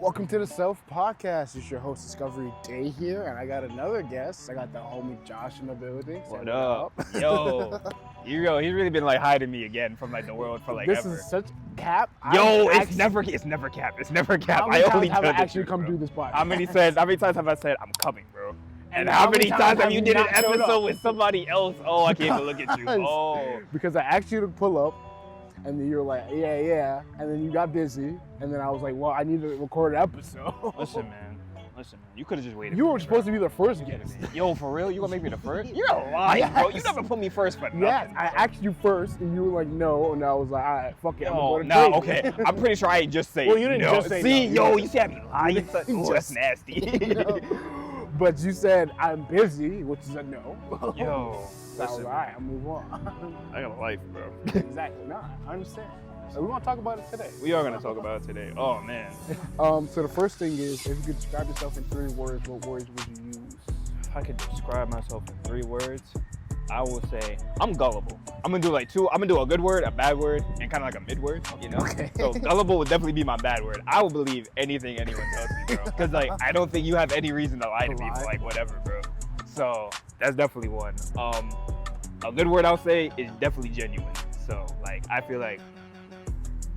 Welcome to the Self Podcast. It's your host, Discovery Day here, and I got another guest. I got the homie Josh in the building. What up? Yo, he's really been like hiding me again from like the world for like this ever. is such cap. Yo, it's never cap. It's never cap. How many I only times have I tell the actually truth, come bro. do this podcast? How many times have I said I'm coming, bro? And how many times have have you you did an not showed episode up? with somebody else? Oh, I can't even look at you. Oh, Because I asked you to pull up, and then you were like, yeah, and then you got busy, and then I was like, well, I need to record an episode. listen, man. You could have just waited. You were supposed to be the first guest. Yo, for real? You gonna make me the first? You're a liar, bro. You never put me first for nothing. Yes, I bro. asked you first, and you were like, no, and I was like, all right, fuck it, I'm Oh, going to nah, okay. I'm pretty sure I ain't just say Well, you didn't no. just say See, no. yo, you see how me lying? Oh, that's Just- nasty. No. But you said, I'm busy, which is a no. Yo, So I was listen, like, all right, I'll move on. I got a life, bro. Exactly, nah, I understand. So we want to talk about it today. We are gonna talk about it today. Oh man. So the first thing is, if you could describe yourself in 3 words, what words would you use? If I could describe myself in 3 words, I will say I'm gullible. I'm gonna do like 2. I'm gonna do a good word, a bad word, and kind of like a mid word. You know. Okay. So gullible would definitely be my bad word. I will believe anything anyone tells me, bro. Because like I don't think you have any reason to lie to me for like whatever, bro. So that's definitely one. A good word I'll say is definitely genuine. So like I feel like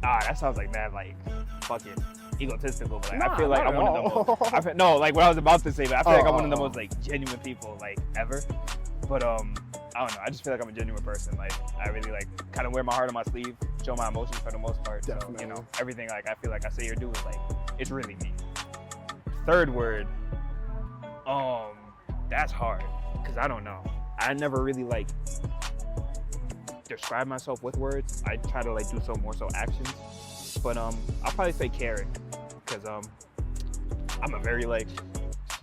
that sounds like mad like fucking egotistical, but like I feel like I'm one of the most no, like what I was about to say, but I feel like I'm one of the most like genuine people like ever. But I don't know, I just feel like I'm a genuine person. Like I really like kind of wear my heart on my sleeve, show my emotions for the most part. Definitely. So, you know, everything like I feel like I say or do is like it's really me. 3rd word, that's hard because I don't know. I never really like describe myself with words. I try to like do so more so actions. But I'll probably say caring, because I'm a very like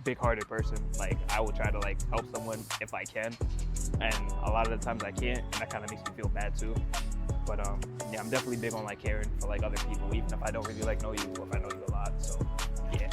big-hearted person. Like I will try to like help someone if I can, and a lot of the times I can't, and that kind of makes me feel bad too. But yeah, I'm definitely big on like caring for like other people, even if I don't really like know you, or if I know you a lot. So yeah.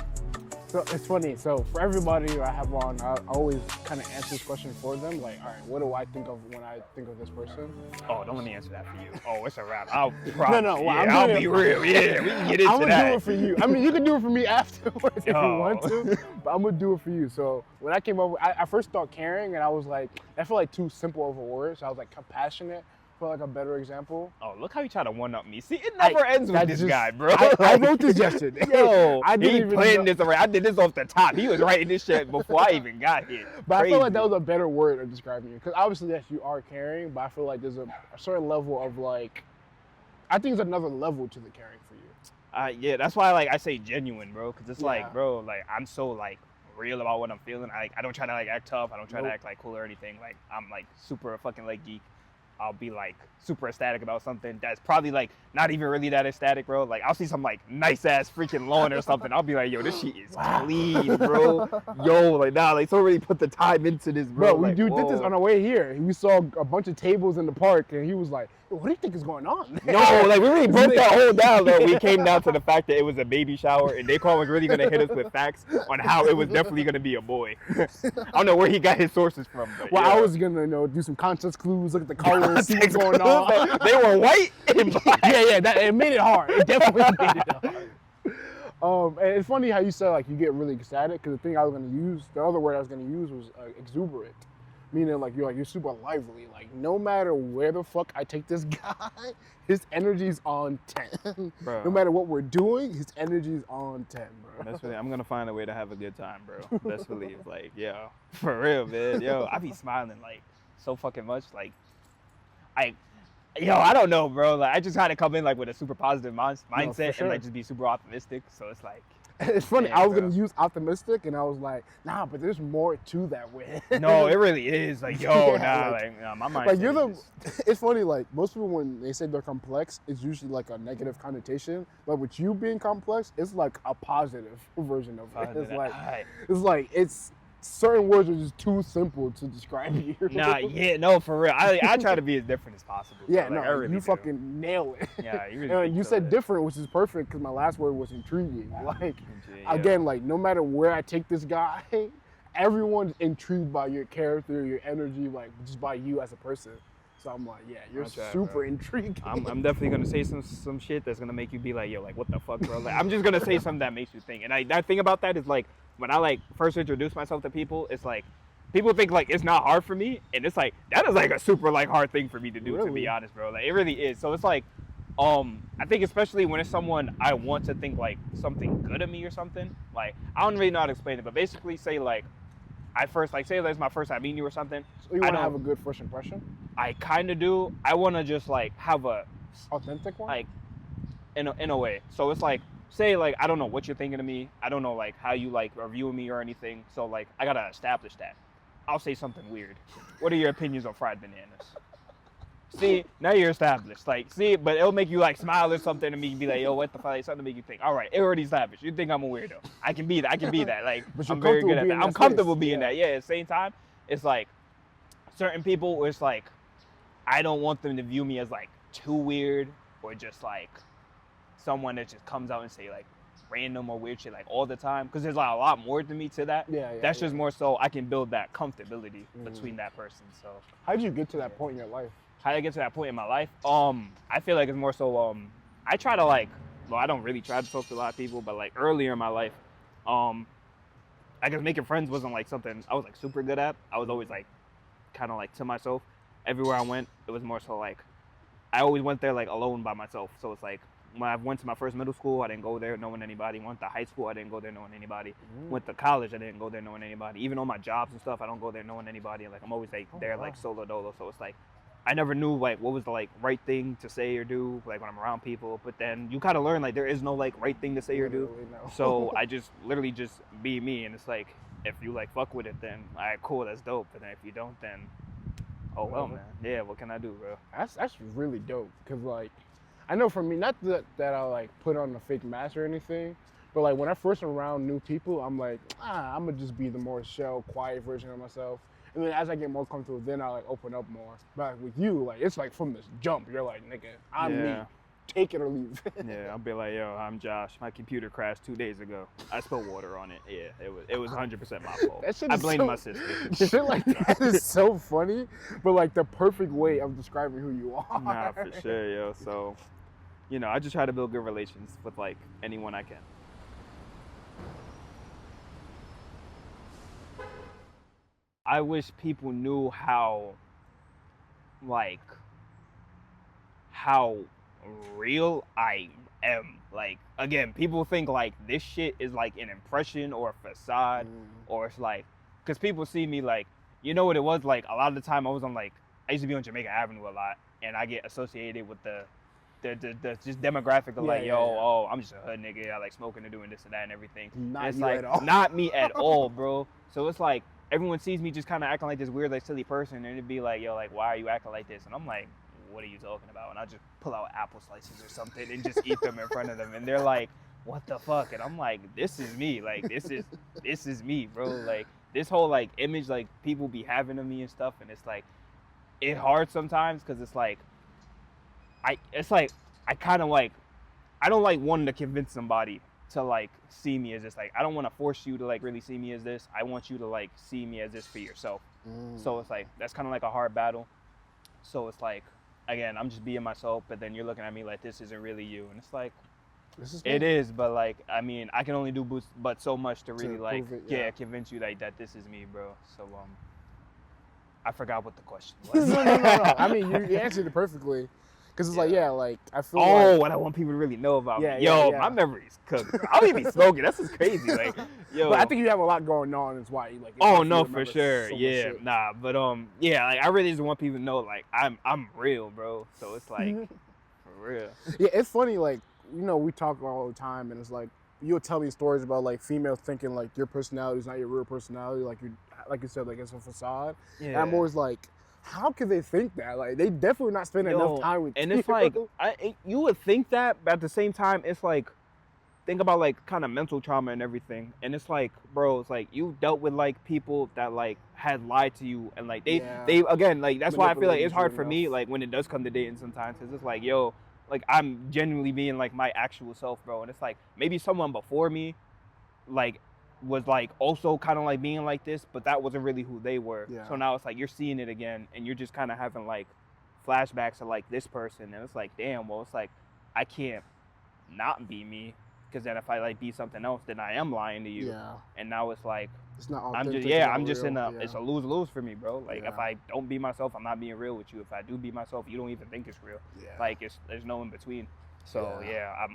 So it's funny. So for everybody who I have on, I always kind of answer this question for them. Like, all right, what do I think of when I think of this person? Oh, don't let me answer that for you. Oh, it's a wrap. I'll promise. No, well, yeah, I'll be real. Yeah, we can get into I'm gonna that. do it for you. I mean, you can do it for me afterwards if you Yo. want to, but I'm gonna do it for you. So when I came up with, I first thought caring, and I was like, I feel like too simple of a word. So I was like compassionate, for like a better example. Oh, look how you try to one-up me. See, it never ends with this guy, bro. I wrote this yesterday. Yo, I didn't he even planned know. this already. I did this off the top. He was writing this shit before I even got here. But I feel like Crazy. that was a better word of describing you. Because obviously, yes, you are caring, but I feel like there's a certain level of like, I think there's another level to the caring for you. Yeah, that's why like I say genuine, bro. Because it's Yeah. like, bro, like I'm so like real about what I'm feeling. I don't try to like act tough. I don't try Nope. to act like cool or anything. Like I'm like super fucking like geek. I'll be like super ecstatic about something that's probably like not even really that ecstatic, bro. Like I'll see some like nice ass freaking lawn or something. I'll be like, yo, this shit is clean, bro. Yo, like nah, like someone really put the time into this, bro. Bro, like, we did this whoa. on our way here. We saw a bunch of tables in the park, and he was like, what do you think is going on? No, like we really broke that whole down though. We came down to the fact that it was a baby shower, and Daquan was really gonna hit us with facts on how it was definitely gonna be a boy. I don't know where he got his sources from, but Well, yeah. I was gonna do some context clues, look at the colors, see what's going on. They were white and black. yeah, it made it hard. It definitely made it hard. And it's funny how you said like you get really ecstatic, because the thing I was gonna use, the other word I was gonna use was exuberant, meaning like you're super lively. Like no matter where the fuck I take this guy, his energy's on 10. Bro. No matter what we're doing, his energy's on 10, bro. Best believe I'm gonna find a way to have a good time, bro. Best believe, like, yo, for real, man. Yo, I be smiling like so fucking much, like, I don't know, bro. Like, I just kind of come in like with a super positive mindset sure. and like just be super optimistic. So it's like, It's funny. Yeah, I was bro. gonna use optimistic, and I was like, nah, but there's more to that word. no, it really is. Like, yo, Yeah, my mindset. like you're the. is It's funny. Like most people, when they say they're complex, it's usually like a negative connotation. But with you being complex, it's like a positive version of it. It's like it's certain words are just too simple to describe you. Nah, yeah, no, for real. I try to be as different as possible. Yeah, bro. Like, no, I really you do. fucking nail it. Yeah, you really And do you kill said it. different, which is perfect because my last word was intriguing. Like, Yeah. again, like no matter where I take this guy, everyone's intrigued by your character, your energy, like just by you as a person. So I'm like, yeah, you're I'll try, super bro. intriguing. I'm definitely gonna say some shit that's gonna make you be like, yo, like what the fuck, bro? Like I'm just gonna say something that makes you think. And that thing about that is like when I like first introduce myself to people, it's like people think like it's not hard for me, and it's like that is like a super like hard thing for me to do, to be honest, bro. Like it really is. So it's like I think especially when it's someone I want to think like something good of me or something. Like I don't really know how to explain it, but basically say like I first like say that's my first time meeting you or something. So you want to have a good first impression? I kind of do. I want to just like have a authentic one, like in a way. So it's like say like I don't know what you're thinking of me. I don't know like how you like are viewing me or anything. So like I gotta establish that. I'll say something weird. What are your opinions on fried bananas? See, now you're established. Like, see, but it'll make you like smile or something and me be like, yo, what the fuck? Like, something to make you think. All right, it already established. You think I'm a weirdo. I can be that. I can be that. Like, but I'm very good at that. I'm comfortable being that. Yeah, at the same time, it's like certain people, it's like, I don't want them to view me as like too weird or just like someone that just comes out and say like random or weird shit like all the time. Because there's like a lot more to me to that. That's just more so I can build that comfortability between that person. So how did you get to that point in your life? How did I get to that point in my life? I feel like it's more so I try to like, well, I don't really try to talk to a lot of people, but like earlier in my life, I guess making friends wasn't like something I was like super good at. I was always like kind of like to myself. Everywhere I went, it was more so like I always went there like alone by myself. So it's like when I went to my first middle school, I didn't go there knowing anybody. Went to high school, I didn't go there knowing anybody. Went to college, I didn't go there knowing anybody. Even on my jobs and stuff, I don't go there knowing anybody. Like I'm always like there like solo dolo. So it's like I never knew like what was the like right thing to say or do like when I'm around people. But then you kind of learn like there is no like right thing to say or do. No. So I just literally just be me, and it's like if you like fuck with it, then all right, cool, that's dope. And then if you don't, then oh well, man. Yeah, what can I do, bro? That's really dope. Cause like I know for me, not that I like put on a fake mask or anything, but like when I first around new people, I'm like, I'm gonna just be the more shell, quiet version of myself. And then as I get more comfortable, then I like open up more. But with you, like it's like from this jump, you're like, nigga, I'm me. Take it or leave. Yeah, I'll be like, yo, I'm Josh. My computer crashed 2 days ago. I spilled water on it. Yeah, it was 100% my fault. I blame my sister. Shit like that is so funny, but like the perfect way of describing who you are. Nah, for sure, yo. So, you know, I just try to build good relations with like anyone I can. I wish people knew how real I am. Like, again, people think like this shit is like an impression or a facade, or it's like, because people see me like, you know what it was? Like, a lot of the time I used to be on Jamaica Avenue a lot, and I get associated with the just demographic of oh, I'm just a hood nigga. I like smoking and doing this and that and everything. Not you like, at all. Not me at all, bro. So it's like, everyone sees me just kind of acting like this weird, like silly person, and it'd be like, yo, like, why are you acting like this? And I'm like, what are you talking about? And I just pull out apple slices or something and just eat them in front of them. And they're like, what the fuck? And I'm like, this is me. Like, this is me, bro. Like, this whole, like, image, like, people be having of me and stuff. And it's like, it's hard sometimes because it's like, I kind of like, I don't like wanting to convince somebody to like see me as this. Like, I don't want to force you to like really see me as this. I want you to like see me as this for yourself. So it's like, that's kind of like a hard battle. So it's like, again, I'm just being myself, but then you're looking at me like this isn't really you. And it's like, it is, but like, I mean, I can only do but so much to really like, convince you like that this is me, bro. So I forgot what the question was. No. I mean, you answered it perfectly. Because it's like, like, I feel what I want people to really know about me. My memory's cooked. Bro. I don't even be smoking. That's just crazy. Like, yo. But I think you have a lot going on. That's why you like. Oh, no, for sure. So nah. But, like, I really just want people to know, like, I'm real, bro. So it's like, for real. Yeah, it's funny, like, you know, we talk all the time, and it's like, you'll tell me stories about, like, females thinking, like, your personality is not your real personality. Like you said, like, it's a facade. Yeah. And I'm always like, how could they think that? Like, they definitely not spending enough time with you. And it's like, you would think that, but at the same time, it's like, think about like kind of mental trauma and everything. And it's like, bro, it's like you dealt with like people that like had lied to you, and like they again, like that's why I feel like it's hard for me, like when it does come to dating sometimes, because it's like, yo, like I'm genuinely being like my actual self, bro. And it's like maybe someone before me, like, was like also kind of like being like this, but that wasn't really who they were. So now it's like you're seeing it again, and you're just kind of having like flashbacks of like this person, and it's like, damn, well, it's like I can't not be me, because then if I like be something else, then I am lying to you. Yeah. And now it's like It's not I'm authentic. I'm just in it's a lose-lose for me, bro. Like if Yeah. I don't be myself, I'm not being real with you. If I do be myself, you don't even think it's real. Yeah. Like there's no in between. So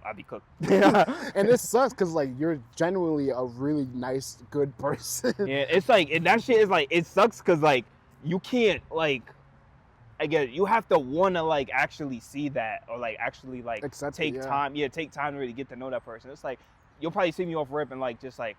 I'll be cooked. And it sucks because like you're genuinely a really nice, good person. Yeah, it's like, and that shit is like, it sucks because like you can't like, I get it, you have to want to like actually see that, or like actually like take time to really get to know that person. It's like you'll probably see me off rip and like just like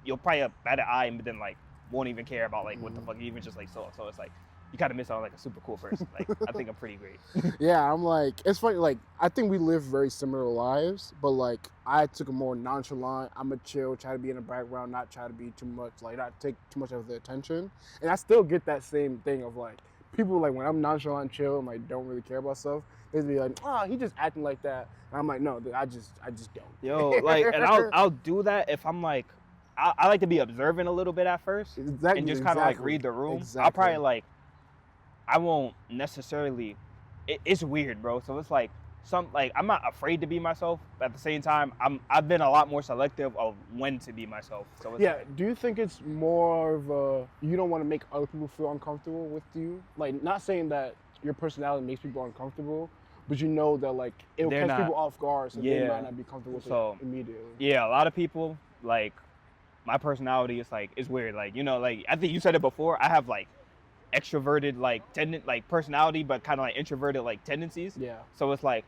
you'll probably have bat an eye, but then like won't even care about like what the fuck you even just like saw. So it's like you kind of miss out on like a super cool person. Like I think I'm pretty great. Yeah, I'm like, it's funny, like I think we live very similar lives, but like I took a more nonchalant, I'm a chill, try to be in the background, not try to be too much, like not take too much of the attention. And I still get that same thing of like people like when I'm nonchalant, chill, and like don't really care about stuff, they'd be like, oh, he just acting like that. And I'm like, no, I just don't. Yo, like, and I'll do that if I'm like, I like to be observant a little bit at first, and just kind of like read the room. I'll probably like, I won't necessarily. It's weird, bro. So it's like I'm not afraid to be myself, but at the same time, I've been a lot more selective of when to be myself. So it's like, do you think it's more of a you don't want to make other people feel uncomfortable with you? Like, not saying that your personality makes people uncomfortable, but you know that like it'll catch people off guard, so they might not be comfortable with it immediately. Yeah, a lot of people like my personality is like, it's weird. Like, you know, like I think you said it before. I have like extroverted like personality, but kind of like introverted like tendencies. Yeah. So it's like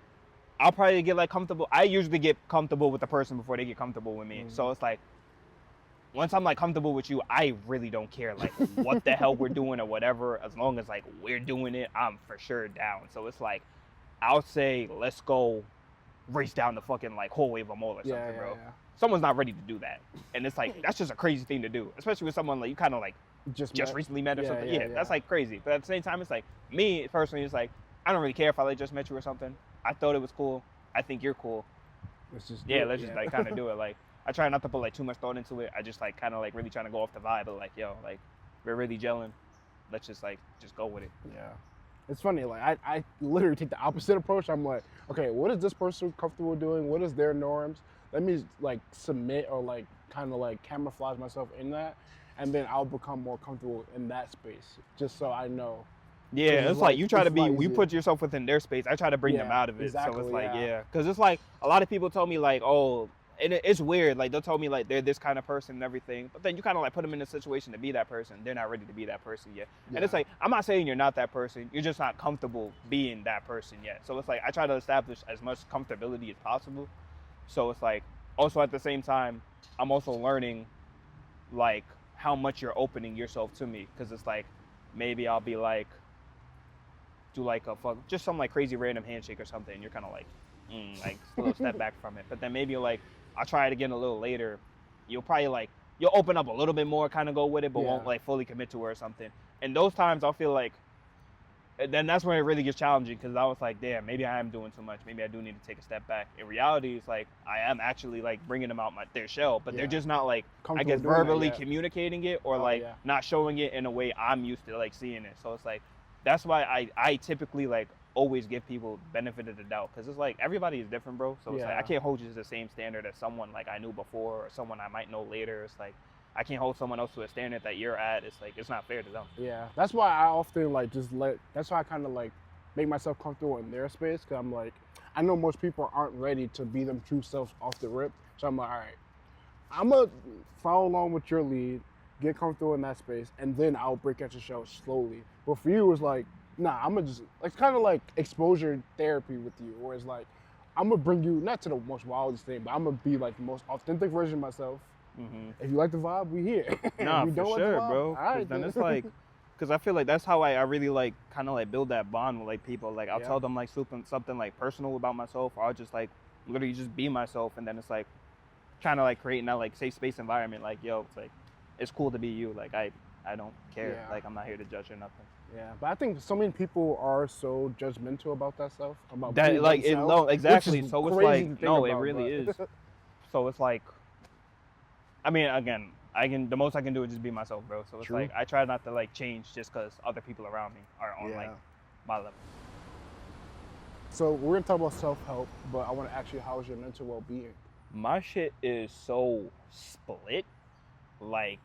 I'll probably get like comfortable. I usually get comfortable with the person before they get comfortable with me. So it's like once I'm like comfortable with you, I really don't care like what the hell we're doing or whatever. As long as like we're doing it, I'm for sure down. So it's like I'll say, let's go race down the fucking like hallway of a mall or something, bro. Yeah. Someone's not ready to do that, and it's like that's just a crazy thing to do, especially with someone like you kind of like just recently met or something. Yeah, that's like crazy. But at the same time, it's like me personally, it's like I don't really care if I like just met you or something. I thought it was cool. I think you're cool. Let's just just like kind of do it. Like I try not to put like too much thought into it. I just like kind of like really trying to go off the vibe of like, yo, like we're really gelling. Let's just go with it. Yeah. It's funny, like I literally take the opposite approach. I'm like, okay, what is this person comfortable doing? What is their norms? Let me like submit or like kind of like camouflage myself in that, and then I'll become more comfortable in that space, just so I know. Yeah, it's like you try to be, you put yourself within their space. I try to bring them out of it. Exactly, so it's like, because it's like a lot of people tell me like, oh, and it's weird. Like they'll tell me like they're this kind of person and everything, but then you kind of like put them in a situation to be that person. They're not ready to be that person yet. And it's like, I'm not saying you're not that person. You're just not comfortable being that person yet. So it's like, I try to establish as much comfortability as possible. So it's like, also at the same time, I'm also learning like how much you're opening yourself to me. Cause it's like, maybe I'll be like, do like just some like crazy random handshake or something. And you're kind of like, like a little step back from it. But then maybe like, I'll try it again a little later. You'll probably like, you'll open up a little bit more, kind of go with it, but won't like fully commit to it or something. And those times I'll feel like, then that's when it really gets challenging, because I was like, damn, maybe I am doing too much. Maybe I do need to take a step back. In reality, it's like, I am actually like bringing them out their shell, but they're just not like, I guess, verbally communicating it or not showing it in a way I'm used to like seeing it. So it's like, that's why I typically like always give people benefit of the doubt, because it's like everybody is different, bro. So it's like I can't hold you to the same standard as someone like I knew before or someone I might know later. It's like I can't hold someone else to a standard that you're at. It's like it's not fair to them. Yeah, that's why I often like that's why I kind of like make myself comfortable in their space, because I'm like, I know most people aren't ready to be them true selves off the rip. So I'm like, all right, I'm gonna follow along with your lead, get comfortable in that space, and then I'll break out your shell slowly. But for you, it's like, nah, I'm gonna just, it's kind of like exposure therapy with you, where it's like, I'm gonna bring you, not to the most wildest thing, but I'm gonna be like the most authentic version of myself. If you like the vibe, we here. Nah, we for don't sure, like the vibe, bro. all right, then it's like, because I feel like that's how I really like kind of like build that bond with like people. Like I'll tell them like something like personal about myself, or I'll just like literally just be myself, and then it's like kind of like creating that like safe space environment. Like, yo, it's like, it's cool to be you. Like I don't care. Like I'm not here to judge or nothing. Yeah, but I think so many people are so judgmental about that stuff. About that, like, exactly. So it's like, no, it really is. So it's like, I mean, again, the most I can do is just be myself, bro. So it's like, I try not to like change just because other people around me are on like my level. So we're gonna talk about self-help, but I want to ask you, how's your mental well-being? My shit is so split. Like,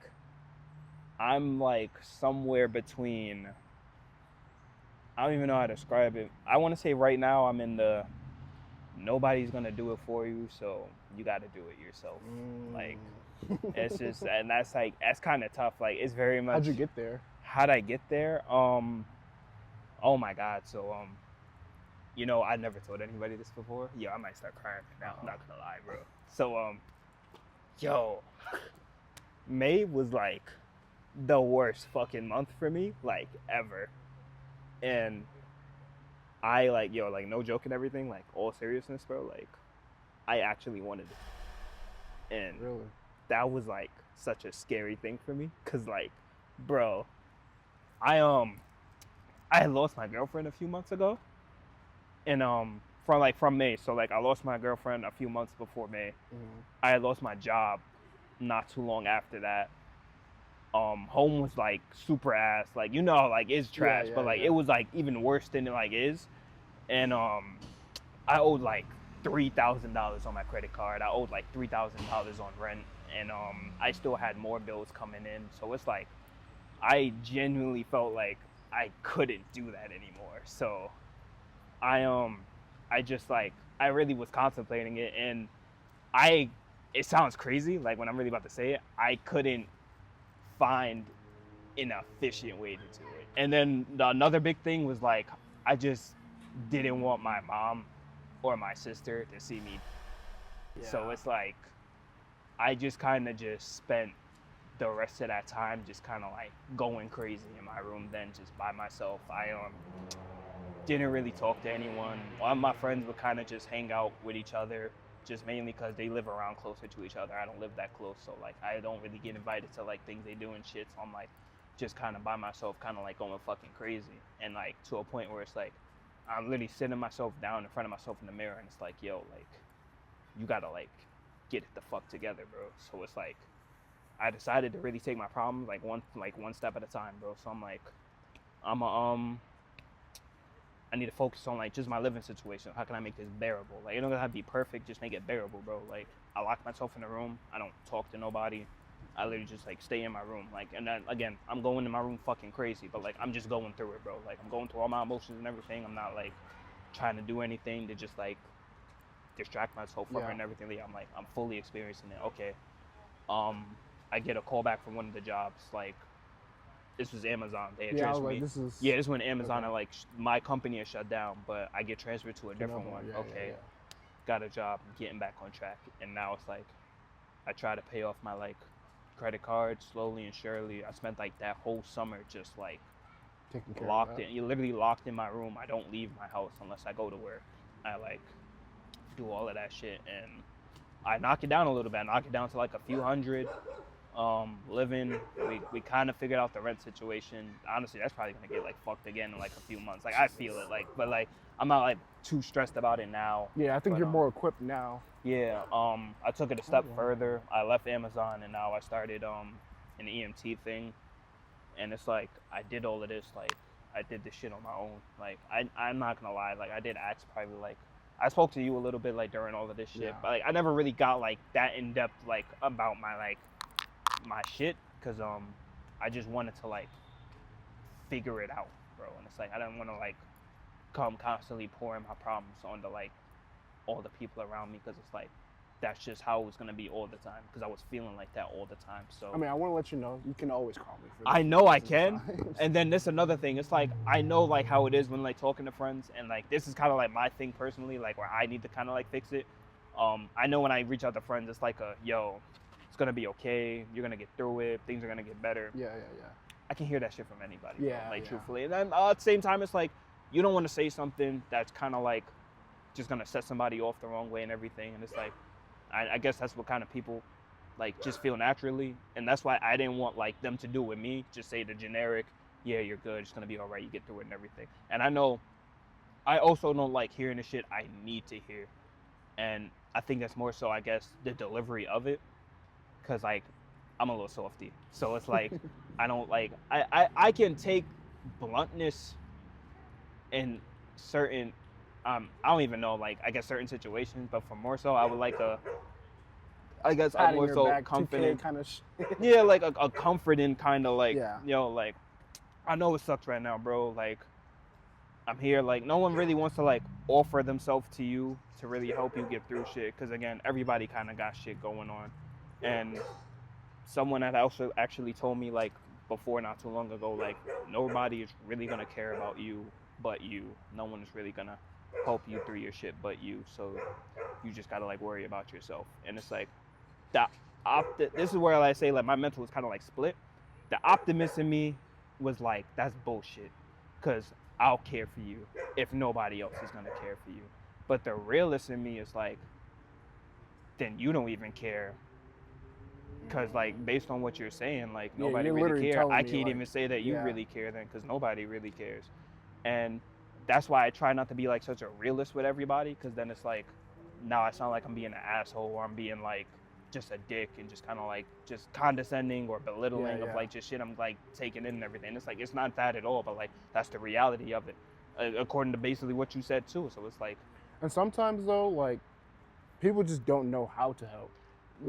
I'm like somewhere between, I don't even know how to describe it. I want to say right now I'm in the nobody's gonna do it for you, so you got to do it yourself. Like, it's just, and that's kind of tough. Like, it's very much. How'd you get there? How'd I get there? Oh my God. So I never told anybody this before. Yo, I might start crying now. I'm not gonna lie, bro. So yo, May was like the worst fucking month for me, like, ever. And I like, no joke and everything, like, all seriousness, bro, like, I actually wanted it. And Really? that was like such a scary thing for me, cause like, bro, I had lost my girlfriend a few months ago. And from May. So like I lost my girlfriend a few months before May. Mm-hmm. I had lost my job not too long after that. Home was like super ass, like, like, it's trash, but like it was like even worse than it like is. And I owed like $3,000 on my credit card. I owed like $3,000 on rent, and I still had more bills coming in. So it's like I genuinely felt like I couldn't do that anymore. So I just like, I really was contemplating it, and it sounds crazy, like when I'm really about to say it, I couldn't find an efficient way to do it. And then another big thing was like, I just didn't want my mom or my sister to see me. Yeah. So it's like, I just kind of just spent the rest of that time just kind of like going crazy in my room, then just by myself. I didn't really talk to anyone. All my friends would kind of just hang out with each other, just mainly because they live around closer to each other. I don't live that close, so like I don't really get invited to like things they do and shit. So I'm like just kind of by myself, kind of like going fucking crazy, and like to a point where it's like I'm literally sitting myself down in front of myself in the mirror, and it's like, yo, like, you gotta like get it the fuck together, bro. So it's like I decided to really take my problems like one step at a time, bro. So I'm like, I need to focus on like just my living situation. How can I make this bearable? Like, it don't have to be perfect, just make it bearable, bro. Like, I lock myself in the room. I don't talk to nobody. I literally just like stay in my room. Like, and then again, I'm going in my room fucking crazy, but like I'm just going through it, bro. Like, I'm going through all my emotions and everything. I'm not like trying to do anything to just like distract myself from it and everything. I'm like, I'm fully experiencing it. Okay. I get a call back from one of the jobs, like, this was Amazon. They had transferred me. This is when Amazon, like, my company is shut down, but I get transferred to a different one. Got a job, getting back on track. And now it's like, I try to pay off my, like, credit card slowly and surely. I spent, like, that whole summer just, like, locked in. You're literally locked in my room. I don't leave my house unless I go to work. I, like, do all of that shit. And I knock it down a little bit. I knock it down to, like, a few hundred. Living, we kind of figured out the rent situation. Honestly, that's probably gonna get like fucked again in like a few months. Like, I feel it, like, but like I'm not like too stressed about it now. Yeah, I think you're more equipped now. Yeah, I took it a step further. I left Amazon and now I started an EMT thing, and it's like I did all of this, like I did this shit on my own. Like I'm not gonna lie, like I did ask probably, like I spoke to you a little bit like during all of this shit, but like I never really got like that in depth like about my shit, because I just wanted to like figure it out, bro. And it's like I didn't want to like come constantly pouring my problems onto like all the people around me, because it's like that's just how it was gonna be all the time, because I was feeling like that all the time. So I mean, I want to let you know you can always call me. I know I can. And then this another thing, it's like I know like how it is when like talking to friends, and like this is kind of like my thing personally, like where I need to kind of like fix it. I know when I reach out to friends, it's like yo, it's gonna be okay, you're gonna get through it, things are gonna get better. Yeah. I can hear that shit from anybody, truthfully. And then at the same time, it's like you don't want to say something that's kind of like just gonna set somebody off the wrong way and everything. And it's like I guess that's what kind of people like just feel naturally, and that's why I didn't want like them to do with me, just say the generic, yeah, you're good, it's gonna be all right, you get through it and everything. And I know I also don't like hearing the shit I need to hear, and I think that's more so, I guess, the delivery of it. Because like I'm a little softy, so it's like I don't like I can take bluntness in certain, I don't even know, like, I guess certain situations, but for more so, I would like I guess a Patting more your so back, 2K confident, kind of yeah, like a comforting kind of like, Yeah. like, I know it sucks right now, bro. Like, I'm here. Like, no one really wants to like offer themselves to you to really help you get through shit. Cause again, everybody kind of got shit going on, and someone had also actually told me like before not too long ago, like nobody is really gonna care about you but you. No one is really gonna help you through your shit but you. So you just gotta like worry about yourself. And it's like the this is where I say like my mental is kind of like split. The optimist in me was like, that's bullshit, cause I'll care for you if nobody else is gonna care for you. But the realist in me is like, then you don't even care, cause like based on what you're saying, like Yeah, nobody you're really literally care. I telling me, can't like, even say that you yeah. really care then, cause nobody really cares. And that's why I try not to be like such a realist with everybody, cause then it's like, now I sound like I'm being an asshole, or I'm being like just a dick and just kind of like just condescending or belittling of like just shit I'm like taking in and everything. It's like, it's not that at all, but like that's the reality of it, according to basically what you said too. So it's like, And sometimes though, like, people just don't know how to help.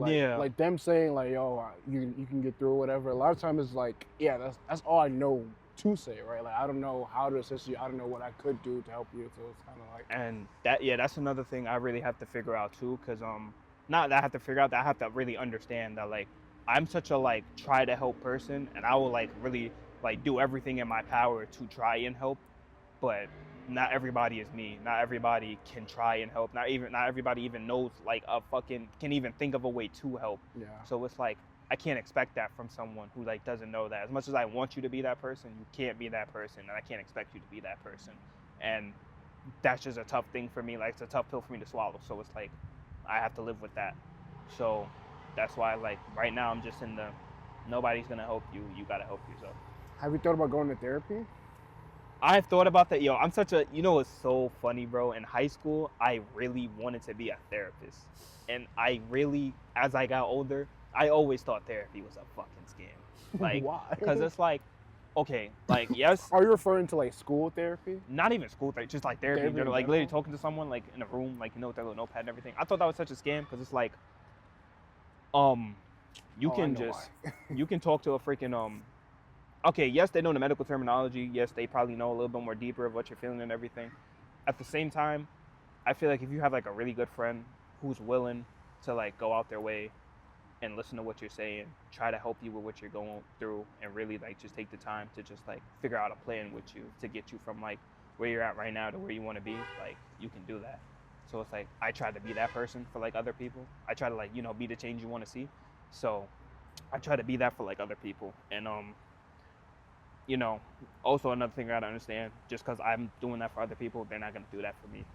yeah, Like them saying like, "Yo, you can get through whatever." A lot of times it's like, yeah, that's all I know to say, right? Like, I don't know how to assist you. I don't know what I could do to help you. So it's kind of like, and that, yeah, that's another thing I really have to figure out too, because not that I have to figure out, that I have to really understand that like I'm such a like try to help person, and I will like really like do everything in my power to try and help, but not everybody is me. Not everybody can try and help. Not everybody even knows like a fucking can even think of a way to help. yeah. So it's like I can't expect that from someone who like doesn't know that. As much as I want you to be that person, you can't be that person, and I can't expect you to be that person. And that's just a tough thing for me. Like, it's a tough pill for me to swallow. So it's like I have to live with that. So that's why like right now I'm just in the nobody's gonna help you. You gotta help yourself. Have you thought about going to therapy? I've thought about that. Yo, I'm such a, it's so funny, bro. In high school, I really wanted to be a therapist. And I really, as I got older, I always thought therapy was a fucking scam. Like, Why? because it's like, okay, like, yes. Are you referring to like school therapy? Not even school therapy, just like therapy. They're like literally talking to someone like in a room, like, with their little notepad and everything. I thought that was such a scam because it's like, you can just, you can talk to a freaking, okay, yes, they know the medical terminology. Yes, they probably know a little bit more deeper of what you're feeling and everything. At the same time, I feel like if you have like a really good friend who's willing to like go out their way and listen to what you're saying, try to help you with what you're going through, and really like just take the time to just like figure out a plan with you to get you from like where you're at right now to where you want to be, like you can do that. So it's like I try to be that person for like other people. I try to like, be the change you want to see. So I try to be that for like other people. And also another thing I gotta understand, just because I'm doing that for other people, they're not gonna do that for me.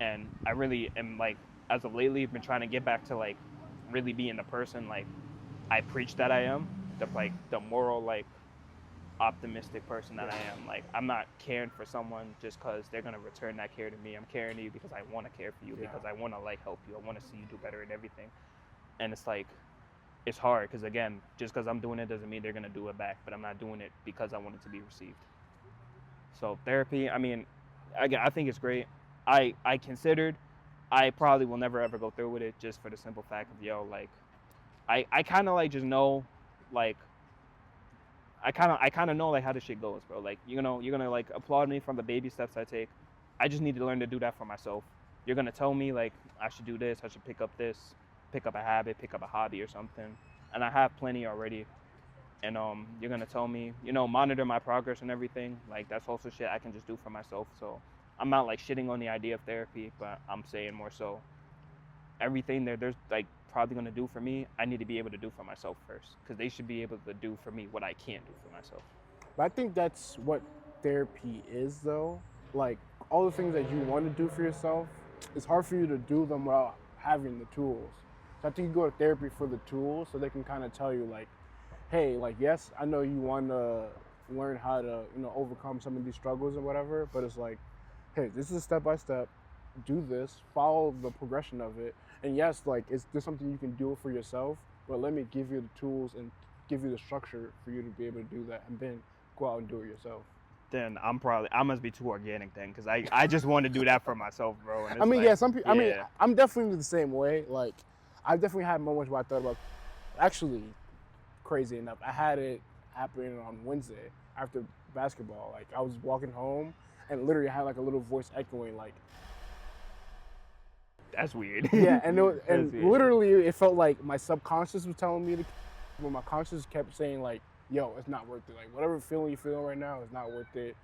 And I really am like, as of lately, been trying to get back to like really being the person like I preach that I am, the moral, like optimistic person that I am. Like, I'm not caring for someone just because they're gonna return that care to me. I'm caring to you because I want to care for you, because I want to like help you. I want to see you do better in everything. And it's like, it's hard because again, just because I'm doing it doesn't mean they're gonna do it back, but I'm not doing it because I want it to be received. So therapy, I mean, I think it's great. I considered, I probably will never ever go through with it, just for the simple fact of like, I kind of like just know, like, I kind of know like how this shit goes, bro. Like, you're gonna like applaud me from the baby steps I take. I just need to learn to do that for myself. You're gonna tell me like I should do this, I should pick up this, pick up a habit, pick up a hobby or something, and I have plenty already. And you're gonna tell me, monitor my progress and everything. Like, that's also shit I can just do for myself. So I'm not like shitting on the idea of therapy, but I'm saying more so everything there's like probably gonna do for me, I need to be able to do for myself first, because they should be able to do for me what I can't do for myself. But I think that's what therapy is, though. Like, all the things that you want to do for yourself, it's hard for you to do them without having the tools. So I think you go to therapy for the tools, so they can kind of tell you like, hey, like, yes, I know you want to learn how to, overcome some of these struggles and whatever, but it's like, hey, this is step by step. Do this, follow the progression of it. And yes, like, is this something you can do for yourself? But let me give you the tools and give you the structure for you to be able to do that, and then go out and do it yourself. then I must be too organic then, because I just want to do that for myself, bro. And I mean, like, yeah, some people. I mean, yeah. I'm definitely the same way. Like, I've definitely had moments where I thought about. Actually, crazy enough, I had it happen on Wednesday after basketball. Like, I was walking home, and literally I had like a little voice echoing, like, That's weird. yeah, and Weird. literally it felt like my subconscious was telling me to, but my conscious kept saying like, "Yo, it's not worth it. Like, whatever feeling you're feeling right now is not worth it."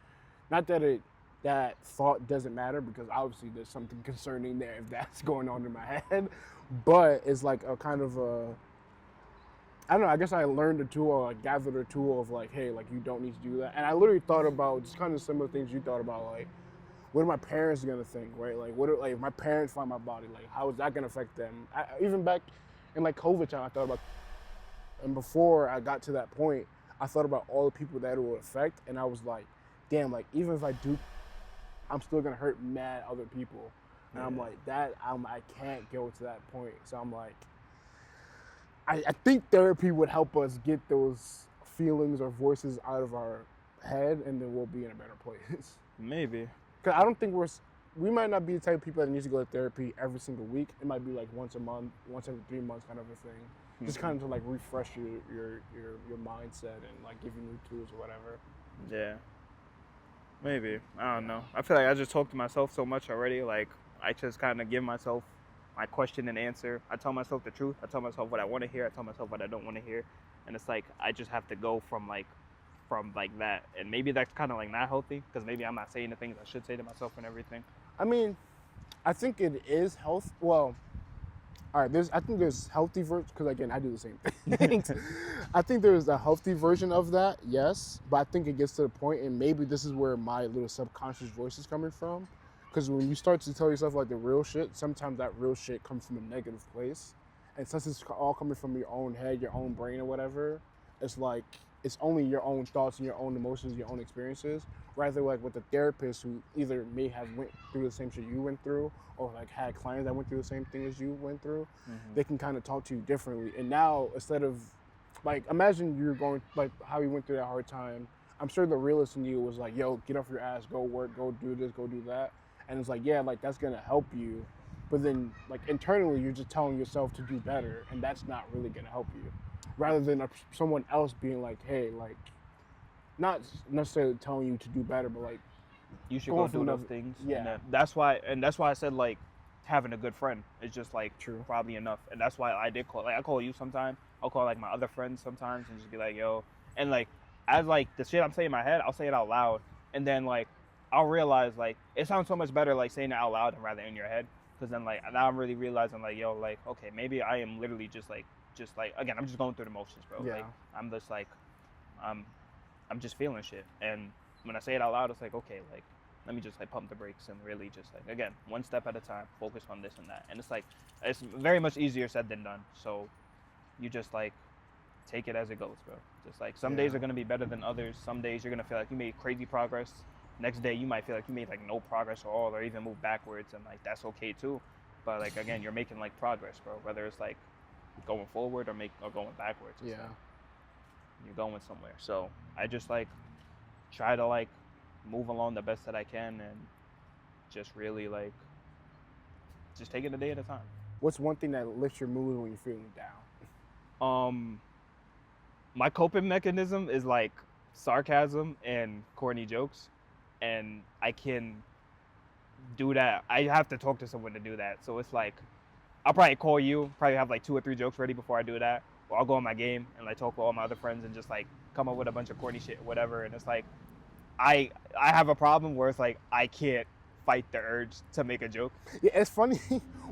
Not that that thought doesn't matter, because obviously there's something concerning there if that's going on in my head, but it's like a kind of a, I don't know, I guess I learned a tool, or like gathered a tool of like, hey, like you don't need to do that. And I literally thought about just kind of similar things you thought about, like, what are my parents gonna think, right? Like, like if my parents find my body, like how is that gonna affect them? Even back in like COVID time, I thought about, and before I got to that point, I thought about all the people that it would affect, and I was like, damn, like even if I do, I'm still gonna hurt mad other people, and I'm like I can't go to that point. So I'm like, I think therapy would help us get those feelings or voices out of our head, and then we'll be in a better place. Maybe. Because I don't think we might not be the type of people that need to go to therapy every single week. It might be like once a month, once every 3 months kind of a thing. Just kind of to like refresh your mindset and like give you new tools or whatever. Yeah. Maybe. I don't know. I feel like I just talk to myself so much already. Like, I just kind of give myself my question and answer. I tell myself the truth. I tell myself what I want to hear. I tell myself what I don't want to hear. And it's like, I just have to go from that. And maybe that's kind of like not healthy, because maybe I'm not saying the things I should say to myself and everything. I mean, I think it is health. Well, all right, I think there's healthy versions, because again, I do the same things. I think there's a healthy version of that, yes, but I think it gets to the point, and maybe this is where my little subconscious voice is coming from, because when you start to tell yourself like the real shit, sometimes that real shit comes from a negative place, and since it's all coming from your own head, your own brain or whatever, it's like, it's only your own thoughts and your own emotions, your own experiences, rather like with a therapist who either may have went through the same shit you went through, or like had clients that went through the same thing as you went through. They can kind of talk to you differently. And now, instead of, like, imagine you're going, like how you went through that hard time, I'm sure the realist in you was like, yo, get off your ass, go work, go do this, go do that. And it's like, yeah, like that's gonna help you. But then like internally, you're just telling yourself to do better, and that's not really gonna help you. Rather than someone else being like, hey, like, not necessarily telling you to do better, but like, you should go do those things. Yeah. And that's why I said like having a good friend is just like True. Probably enough. And that's why I did call. Like I call you sometimes. I'll call like my other friends sometimes and just be like, yo. And like as like the shit I'm saying in my head, I'll say it out loud, and then like I'll realize like it sounds so much better like saying it out loud than rather in your head. Because then like now I'm really realizing like, yo, like okay, maybe I am literally just like again, I'm just going through the motions, bro. Yeah. Like I'm just like I'm just feeling shit. And when I say it out loud, it's like, okay, like let me just like pump the brakes and really just like, again, one step at a time, focus on this and that. And it's like it's very much easier said than done. So you just like take it as it goes, bro. Just like some days are gonna be better than others. Some days you're gonna feel like you made crazy progress. Next day you might feel like you made like no progress at all, or even move backwards, and like that's okay too. But like again, you're making like progress, bro. Whether it's like going forward or going backwards. Yeah. Like, you're going somewhere. So I just like try to like move along the best that I can, and just really like just take it a day at a time. What's one thing that lifts your mood when you're feeling down? My coping mechanism is like sarcasm and corny jokes, and I can do that. I have to talk to someone to do that. So it's like I'll probably call you, probably have like 2 or 3 jokes ready before I do that. Or I'll go on my game and like talk to all my other friends and just like come up with a bunch of corny shit, whatever. And it's like I have a problem where it's like I can't fight the urge to make a joke. Yeah, it's funny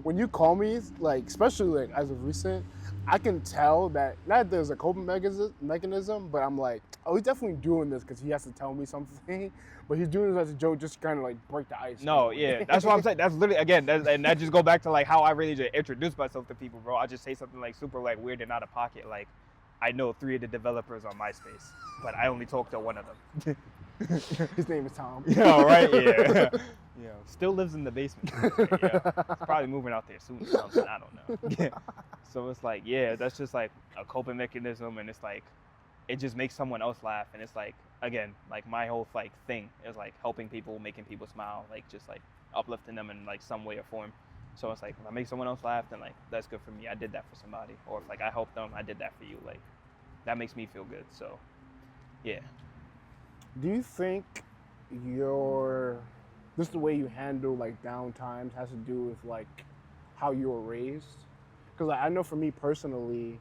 when you call me, like especially like as of recent, I can tell that not that there's a coping mechanism, but I'm like, oh, he's definitely doing this because he has to tell me something. But he's doing this as a joke, just kind of like break the ice. No, yeah, that's what I'm saying. That's literally again, and that just go back to like how I really just introduce myself to people, bro. I just say something like super like weird and out of pocket, like I know 3 of the developers on MySpace, but I only talk to one of them. His name is Tom. Yeah, right. Yeah. Yeah. Still lives in the basement. Yeah. He's probably moving out there soon or something. I don't know. So it's like, yeah, that's just like a coping mechanism, and it's like it just makes someone else laugh. And it's like, again, like my whole like thing is like helping people, making people smile, like just like uplifting them in like some way or form. So it's like, if I make someone else laugh, then like that's good for me. I did that for somebody. Or if like I helped them, I did that for you. Like that makes me feel good. So yeah. Do you think just the way you handle like down times has to do with like how you were raised? Because like, I know for me personally,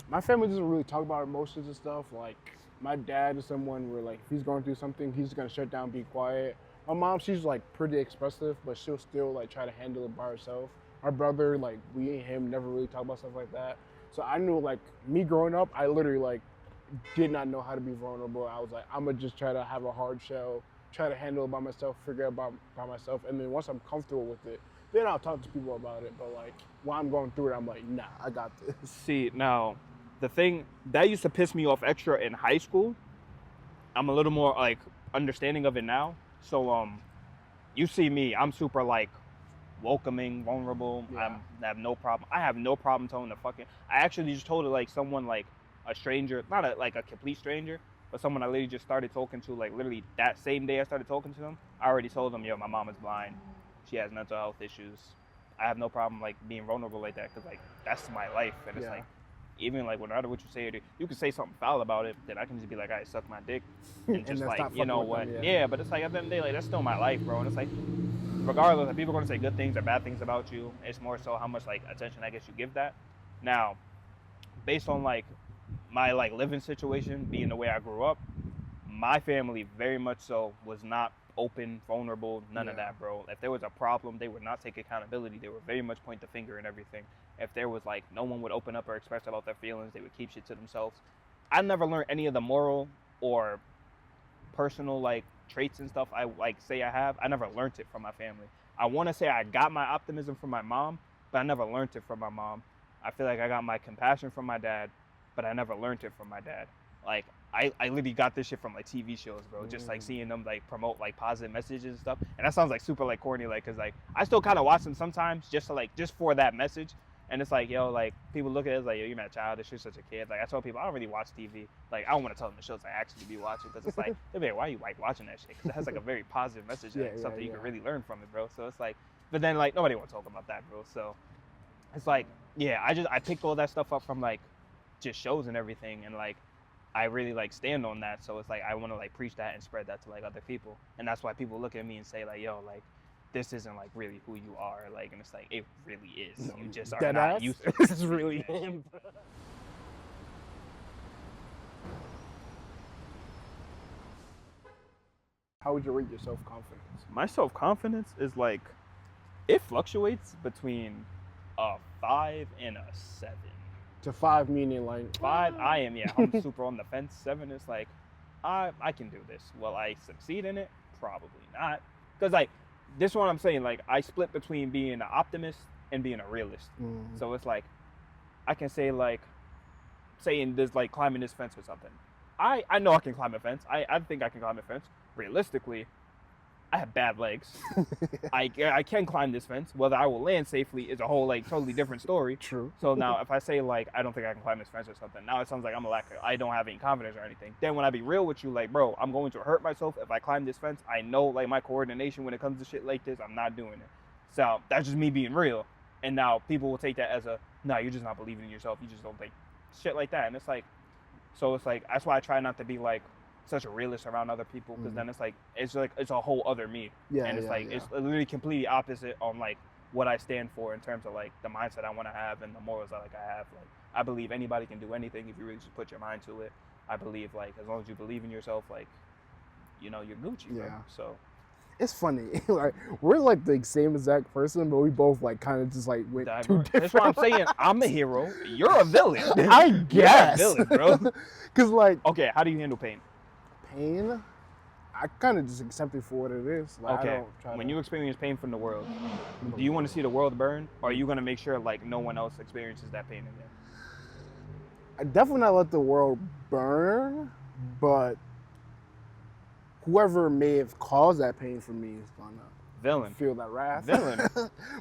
my family doesn't really talk about emotions and stuff. Like my dad is someone where like if he's going through something, he's gonna shut down, be quiet. My mom, she's like pretty expressive, but she'll still like try to handle it by herself. My brother, like we and him never really talk about stuff like that. So I knew like me growing up, I literally like did not know how to be vulnerable. I was like, I'm gonna just try to have a hard shell, try to handle it by myself, figure it out by myself, and then once I'm comfortable with it, then I'll talk to people about it. But like while I'm going through it, I'm like, nah, I got this. See, now the thing that used to piss me off extra in high school, I'm a little more like understanding of it now. So you see me, I'm super like welcoming, vulnerable. Yeah. I have no problem. I have no problem telling the fucking. I actually just told it like someone like a stranger, not like a complete stranger, but someone I literally just started talking to, like literally that same day I started talking to them. I already told them, yo, my mom is blind. She has mental health issues. I have no problem like being vulnerable like that because like that's my life, and it's like even like no matter what you say, you can say something foul about it, then I can just be like, all right, suck my dick, and just like you know what, yeah. But it's like at the end of the day, like that's still my life, bro. And it's like regardless, if people are gonna say good things or bad things about you, it's more so how much like attention I guess you give that. Now, based on like my like living situation, being the way I grew up, my family very much so was not open, vulnerable, none of that, bro. If there was a problem, they would not take accountability. They would very much point the finger and everything. If there was like no one would open up or express about their feelings, they would keep shit to themselves. I never learned any of the moral or personal like traits and stuff I like say I have. I never learned it from my family. I want to say I got my optimism from my mom, but I never learned it from my mom. I feel like I got my compassion from my dad, but I never learned it from my dad. Like I literally got this shit from like TV shows, bro. Just like seeing them like promote like positive messages and stuff. And that sounds like super like corny, like cause like I still kind of watch them sometimes just for that message. And it's like, yo, like people look at it as like, yo, you're not childish, you're such a kid. Like I tell people I don't really watch TV. Like I don't want to tell them the shows I actually be watching because it's like, they'll be like, why are you like watching that shit? Because it has like a very positive message and something you can really learn from it, bro. So it's like, but then like nobody wants to talk about that, bro. So it's like, yeah, I picked all that stuff up from like just shows and everything, and like I really like stand on that. So it's like I want to like preach that and spread that to like other people, and that's why people look at me and say like, yo, like this isn't like really who you are, like, and it's like it really is. No, you just are not used to. This is really him. How would you rate your self-confidence? My self-confidence is like, it fluctuates between a 5 and a 7. To 5 meaning like 5, I'm super on the fence. 7 is like, I can do this. Will I succeed in it? Probably not. Because like, this is what I'm saying. Like, I split between being an optimist and being a realist. So it's like, I can say like, saying this like climbing this fence or something. I know I can climb a fence. I think I can climb a fence. Realistically, I have bad legs. I can climb this fence. Whether I will land safely is a whole like totally different story. True. So now if I say like I don't think I can climb this fence or something, now it sounds like I don't have any confidence or anything. Then when I be real with you, like, bro, I'm going to hurt myself if I climb this fence. I know like my coordination when it comes to shit like this, I'm not doing it. So that's just me being real. And now people will take that as no, you're just not believing in yourself. You just don't think shit like that. And it's like, so it's like, that's why I try not to be like such a realist around other people, because then it's a whole other me. And it's it's literally completely opposite on like what I stand for in terms of like the mindset I want to have and the morals that like I have. Like I believe anybody can do anything if you really just put your mind to it. I believe like as long as you believe in yourself, like, you know, you're Gucci, bro. So it's funny. Like we're like the same exact person, but we both like kind of just like went two different. That's what I'm saying. I'm a hero. You're a villain. I guess. You're a villain, bro. Because like, okay, how do you handle pain? Pain, I kind of just accept it for what it is. Like, okay. I don't try when you experience pain from the world, do you want to see the world burn, or are you going to make sure like no one else experiences that pain again? I definitely not let the world burn, but whoever may have caused that pain for me is gonna feel that wrath. Villain.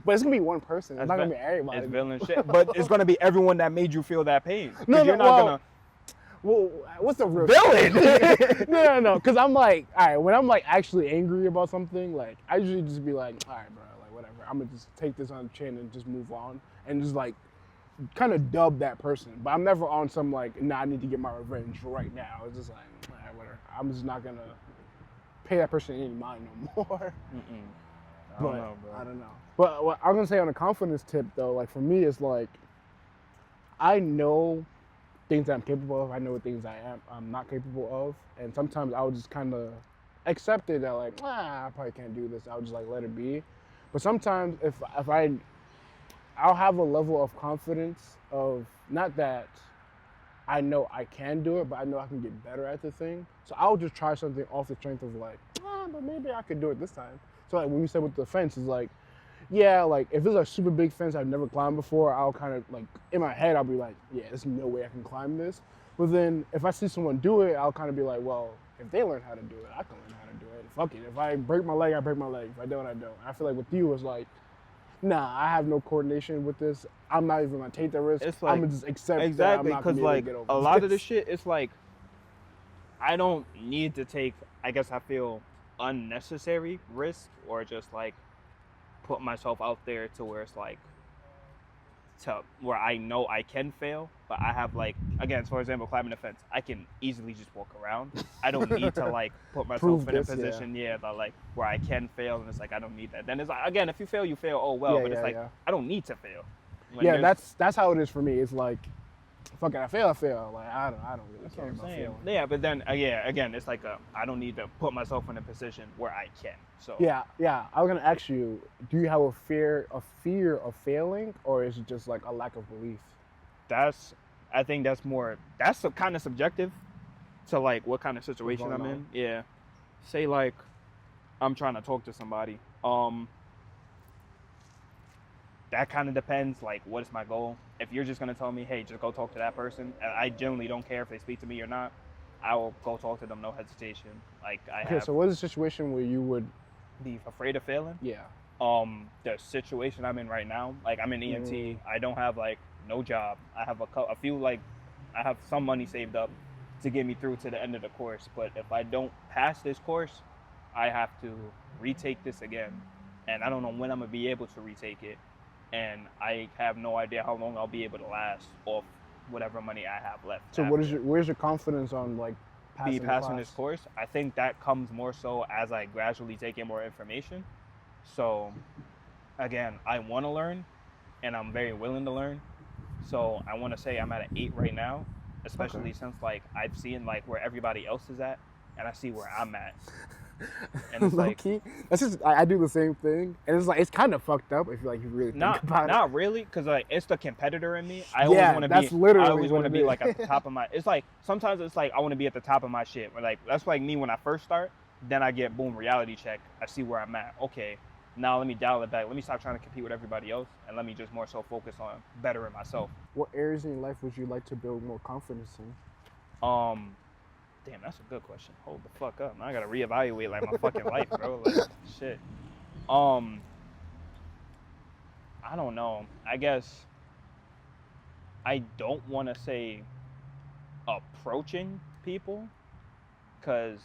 But it's gonna be one person. It's not gonna be everybody. It's villain shit. But it's gonna be everyone that made you feel that pain. No, you're not gonna. Well, what's the real Villain? No. Because I'm like, all right, when I'm like actually angry about something, like I usually just be like, all right, bro, like whatever. I'm gonna just take this on the chin and just move on and just like kind of dub that person. But I'm never on some like, nah, I need to get my revenge right now. It's just like, all right, whatever. I'm just not gonna pay that person any mind no more. I don't know, bro. I don't know. But what I'm gonna say on a confidence tip though, like for me, it's like I know things that I'm capable of. I know things I'm not capable of, and sometimes I'll just kind of accept it that like, I probably can't do this. I'll just like let it be. But sometimes if I'll have a level of confidence of not that I know I can do it, but I know I can get better at the thing. So I'll just try something off the strength of like, but maybe I could do it this time. So like when you said with the fence, it's like, yeah, like if it's a super big fence I've never climbed before, I'll kind of like, in my head, I'll be like, yeah, there's no way I can climb this. But then if I see someone do it, I'll kind of be like, well, if they learn how to do it, I can learn how to do it. Fuck it. If I break my leg, I break my leg. If I don't, I don't. I feel like with you, it's like, nah, I have no coordination with this. I'm not even gonna take the risk. It's like, I'm gonna just accept exactly, that I'm not because gonna be able like to get over a lot this. of this shit, it's like I don't need to take, I guess I feel, unnecessary risk or just like put myself out there to where it's like to where I know I can fail, but I have like, again, for example, climbing a fence, I can easily just walk around. I don't need to like put myself in a position, that like where I can fail, and it's like I don't need that. Then it's like, again, if you fail, you fail. Oh well, but it's like I don't need to fail. When that's how it is for me. It's like, fuck it, I fail. Like I don't really care about failing. Yeah, but then again, it's like I don't need to put myself in a position where I can. So yeah. I was gonna ask you, do you have a fear of failing, or is it just like a lack of belief? I think that's kind of subjective to like what kind of situation I'm in. Yeah, say like I'm trying to talk to somebody. That kind of depends, like, what is my goal? If you're just going to tell me, hey, just go talk to that person, I generally don't care if they speak to me or not. I will go talk to them, no hesitation. Like, so what is the situation where you would be afraid of failing? Yeah. The situation I'm in right now, like, I'm in EMT. I don't have, like, no job. I have a few, like, I have some money saved up to get me through to the end of the course. But if I don't pass this course, I have to retake this again. And I don't know when I'm going to be able to retake it. And I have no idea how long I'll be able to last off whatever money I have left. So where's your confidence on like passing this course? I think that comes more so as I gradually take in more information. So again, I want to learn and I'm very willing to learn. So I want to say I'm at an 8 right now, especially since like I've seen like where everybody else is at and I see where I'm at. And it's like, that's just, I do the same thing, and it's like it's kind of fucked up if you really think about it. Not really, because like it's the competitor in me. I always want to be like at the top of my. It's like sometimes it's like I want to be at the top of my shit. But like that's like me when I first start. Then I get boom reality check. I see where I'm at. Okay, now let me dial it back. Let me stop trying to compete with everybody else, and let me just more so focus on bettering myself. What areas in your life would you like to build more confidence in? Damn, that's a good question. Hold the fuck up. Now I gotta reevaluate like my fucking life, bro. Like shit. I don't know. I guess I don't want to say approaching people, cause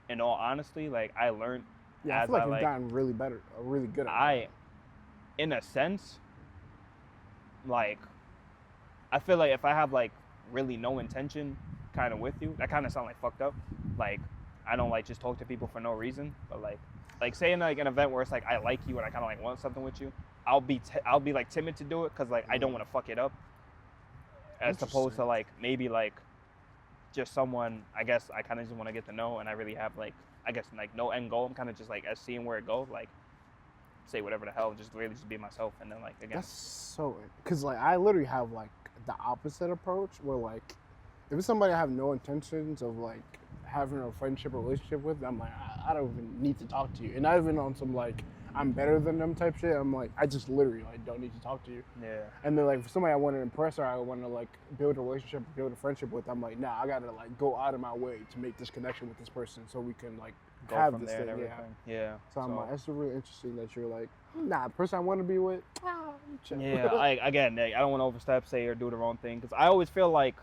in all honesty, like I learned. Yeah, I feel like you've gotten really good at it. In a sense, like I feel like if I have like really no intention kind of with you, that kind of sound like fucked up. Like I don't like just talk to people for no reason, but like saying like an event where it's like I like you and I kind of like want something with you, I'll be like timid to do it because like I don't want to fuck it up, as opposed to like maybe like just someone I guess I kind of just want to get to know and I really have like I guess like no end goal. I'm kind of just like as seeing where it goes, like say whatever the hell, just really just be myself, and then like again. That's so, because like I literally have like the opposite approach where like if it's somebody I have no intentions of like having a friendship or relationship with, I'm like, I don't even need to talk to you. And not even on some like I'm better than them type shit. I'm like, I just literally like don't need to talk to you. Yeah. And then like for somebody I want to impress or I want to like build a relationship, build a friendship with, I'm like, nah, I gotta like go out of my way to make this connection with this person so we can like go have from this there thing. and everything. Yeah. So I'm like, that's really interesting that you're like, nah, the person I want to be with. Yeah. I don't want to overstep, say or do the wrong thing, because I always feel like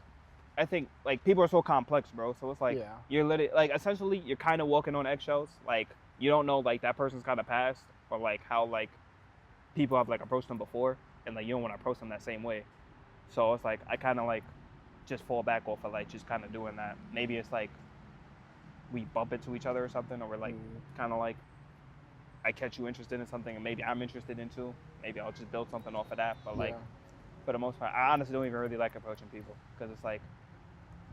I think like people are so complex, bro. So it's like Yeah. you're literally like essentially you're kind of walking on eggshells. Like you don't know like that person's kind of past or like how like people have like approached them before, and like you don't want to approach them that same way. So it's like I kind of like just fall back off of like just kind of doing that. Maybe it's like we bump into each other or something, or we're like kind of like I catch you interested in something, and maybe I'm interested in too. Maybe I'll just build something off of that. But like for the most part, I honestly don't even really like approaching people because it's like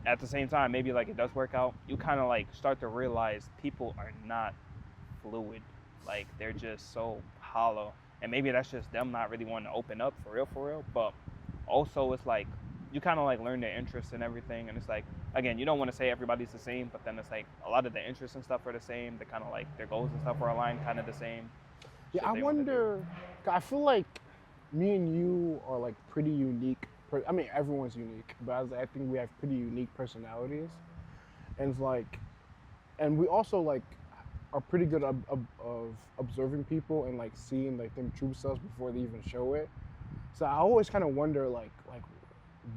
at the same time, maybe like it does work out. You kind of like start to realize people are not fluid. Like they're just so hollow, and maybe that's just them not really wanting to open up for real. But also, it's like you kind of like learn their interests and everything, and it's like again, you don't want to say everybody's the same, but then it's like a lot of the interests and stuff are the same. The kind of like their goals and stuff are aligned, kind of the same. Yeah, I wonder. I feel like me and you are like pretty unique. I mean, everyone's unique, but I think we have pretty unique personalities, and it's like, and we also like are pretty good of observing people and like seeing like them true selves before they even show it. So I always kind of wonder like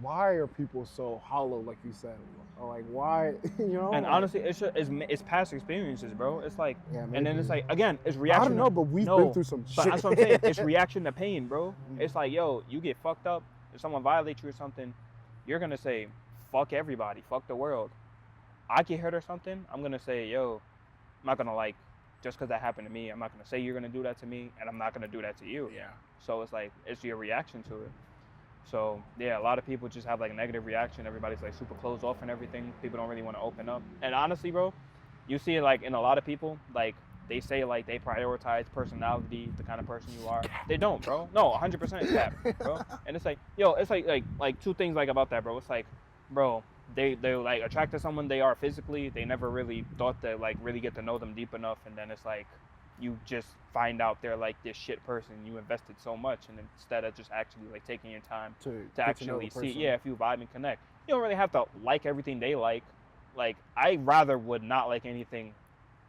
why are people so hollow, like you said, or like why, you know? And honestly, it's past experiences, bro. It's like, yeah, and then it's like again, it's reaction. I don't know, but we've been through some shit. But that's what I'm saying. It's reaction to pain, bro. It's like, yo, you get fucked up. If someone violates you or something, you're gonna say, fuck everybody, fuck the world. I get hurt or something, I'm gonna say, yo, I'm not gonna like, just because that happened to me, I'm not gonna say you're gonna do that to me, and I'm not gonna do that to you. Yeah. So it's like, it's your reaction to it. So yeah, a lot of people just have like a negative reaction. Everybody's like super closed off and everything. People don't really want to open up. And honestly, bro, you see it like in a lot of people, like they say like they prioritize personality, the kind of person you are. They don't, bro. No, 100% cap, bro. And it's like, yo, it's like two things like about that, bro. It's like, bro, they like attract to someone they are physically. They never really thought to like really get to know them deep enough, and then it's like you just find out they're like this shit person. You invested so much, and instead of just actually like taking your time to actually see, if you vibe and connect, you don't really have to like everything they like. Like I rather would not like anything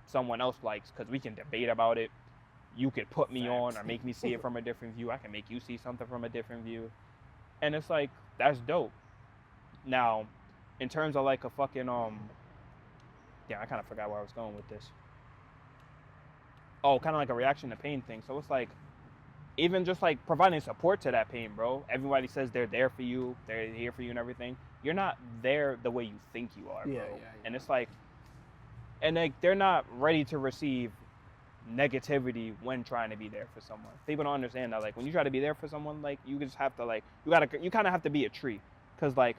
someone else likes, because we can debate about it. You could put me on or make me see it from a different view. I can make you see something from a different view, and it's like that's dope. Now, in terms of like a fucking yeah, I kind of forgot where I was going with this. Oh, kind of like a reaction to pain thing. So it's like, even just like providing support to that pain, bro. Everybody says they're there for you, they're here for you and everything. You're not there the way you think you are, bro. Yeah. And it's like, and like they're not ready to receive negativity when trying to be there for someone. People don't understand that. Like when you try to be there for someone, like you just have to like, you kind of have to be a tree, because like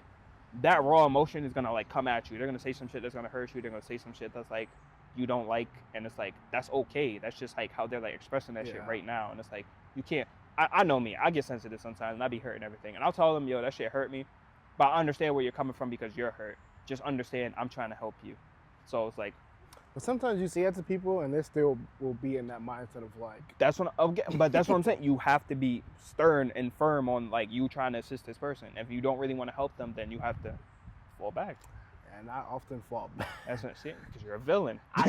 that raw emotion is gonna like come at you. They're gonna say some shit that's gonna hurt you. They're gonna say some shit that's like you don't like, and it's like that's okay. That's just like how they're like expressing that shit right now, and it's like you can't. I know me. I get sensitive sometimes, and I be hurting everything, and I'll tell them, yo, that shit hurt me, but I understand where you're coming from because you're hurt. Just understand, I'm trying to help you. So it's like. But sometimes you say that to people, and they still will be in that mindset of like. That's what. But that's what I'm saying. You have to be stern and firm on like you trying to assist this person. If you don't really want to help them, then you have to fall back. And I often fall back. That's what I'm saying, because you're a villain. I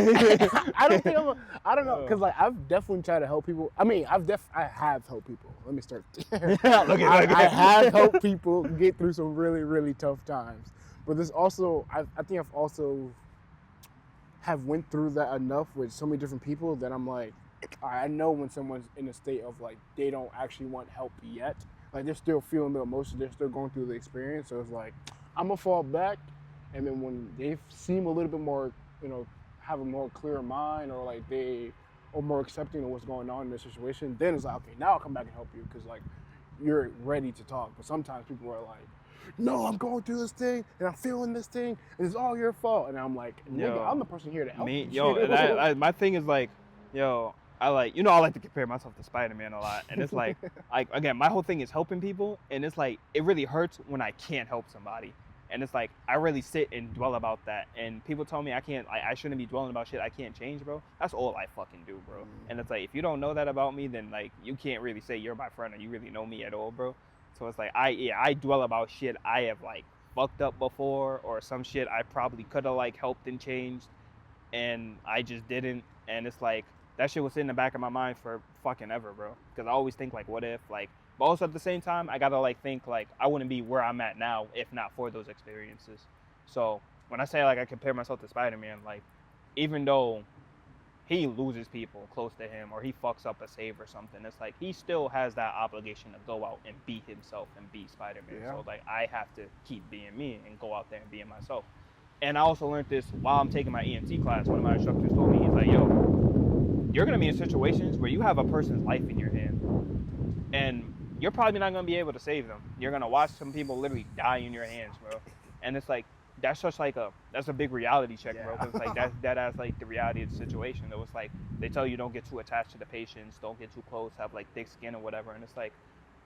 don't think I don't know, because like I've definitely tried to help people. I mean, I have helped people. Let me start. I have helped people get through some really, really tough times. But there's also, I think I've also have went through that enough with so many different people that I'm like, I know when someone's in a state of like they don't actually want help yet. Like they're still feeling the emotion, they're still going through the experience. So it's like I'm gonna fall back. And then when they seem a little bit more, you know, have a more clear mind, or like they are more accepting of what's going on in the situation, then it's like, okay, now I'll come back and help you, because like you're ready to talk. But sometimes people are like, no, I'm going through this thing and I'm feeling this thing and it's all your fault. And I'm like, nigga, I'm the person here to help you. My thing is like, yo, I like to compare myself to Spider-Man a lot. And it's like again, my whole thing is helping people, and it's like it really hurts when I can't help somebody. And it's like, I really sit and dwell about that. And people tell me I shouldn't be dwelling about shit I can't change, bro. That's all I fucking do, bro. And it's like, if you don't know that about me, then like, you can't really say you're my friend or you really know me at all, bro. So it's like, I dwell about shit I have like fucked up before, or some shit I probably could have like helped and changed, and I just didn't. And it's like, that shit was in the back of my mind for fucking ever, bro. Because I always think like, what if, like, But also at the same time, I gotta like think like I wouldn't be where I'm at now if not for those experiences. So when I say like I compare myself to Spider-Man, like even though he loses people close to him or he fucks up a save or something, it's like he still has that obligation to go out and be himself and be Spider-Man. Yeah. So like I have to keep being me and go out there and being myself. And I also learned this while I'm taking my EMT class. One of my instructors told me, he's like, yo, you're gonna be in situations where you have a person's life in your hand and you're probably not gonna be able to save them. You're gonna watch some people literally die in your hands, bro. And it's like that's just like that's a big reality check, bro. Because like that's like the reality of the situation. It was like they tell you don't get too attached to the patients, don't get too close, have like thick skin or whatever. And it's like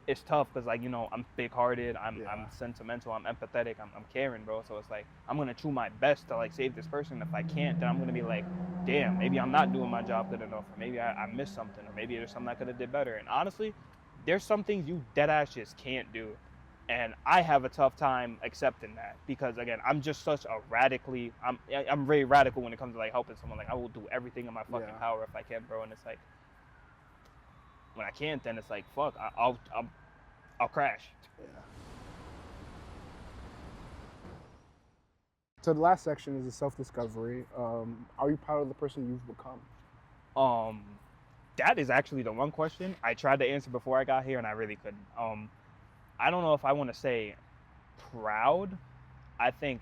it's tough because like I'm big-hearted, I'm sentimental, I'm empathetic, I'm caring, bro. So it's like I'm gonna do my best to like save this person. If I can't, then I'm gonna be like, damn, maybe I'm not doing my job good enough, or maybe I missed something, or maybe there's something I could have did better. And honestly, there's some things you deadass just can't do. And I have a tough time accepting that because again, I'm just such a I'm very radical when it comes to like helping someone. Like I will do everything in my fucking power if I can, bro. And it's like when I can't, then it's like fuck, I'll crash. Yeah. So the last section is the self-discovery. Are you proud of the person you've become? That is actually the one question I tried to answer before I got here, and I really couldn't. I don't know if I want to say proud. I think